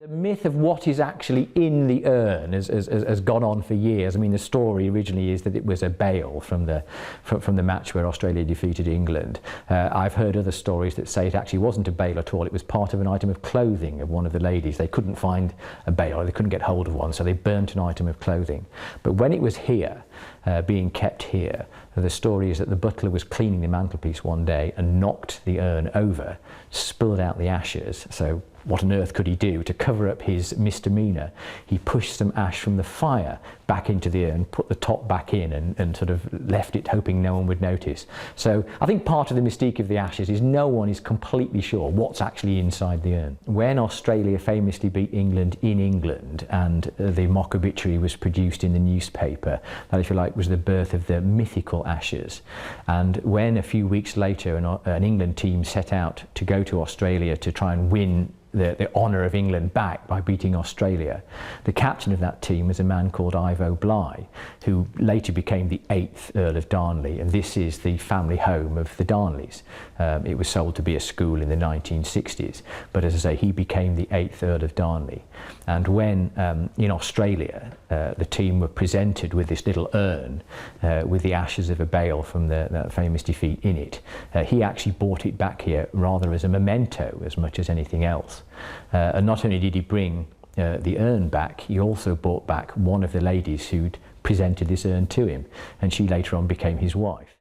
The myth of what is actually in the urn has gone on for years. I mean, the story originally is that it was a bale from the match where Australia defeated England. I've heard other stories that say it actually wasn't a bale at all. It was part of an item of clothing of one of the ladies. They couldn't find a bale, they couldn't get hold of one, so they burnt an item of clothing. But when it was here, being kept here, the story is that the butler was cleaning the mantelpiece one day and knocked the urn over, spilled out the ashes. So what on earth could he do to cover up his misdemeanour? He pushed some ash from the fire back into the urn, put the top back in and sort of left it hoping no one would notice. So I think part of the mystique of the ashes is no one is completely sure what's actually inside the urn. When Australia famously beat England in England and the mock obituary was produced in the newspaper, that if you like was the birth of the mythical ashes. And when a few weeks later an England team set out to go to Australia to try and win the honour of England back by beating Australia, the captain of that team was a man called Ivo Bligh, who later became the 8th Earl of Darnley, and this is the family home of the Darnleys. It was sold to be a school in the 1960s, but as I say, he became the 8th Earl of Darnley. And when in Australia the team were presented with this little urn with the ashes of a bale from that famous defeat in it, he actually brought it back here rather as a memento as much as anything else. And not only did he bring the urn back, he also brought back one of the ladies who'd presented this urn to him, and she later on became his wife.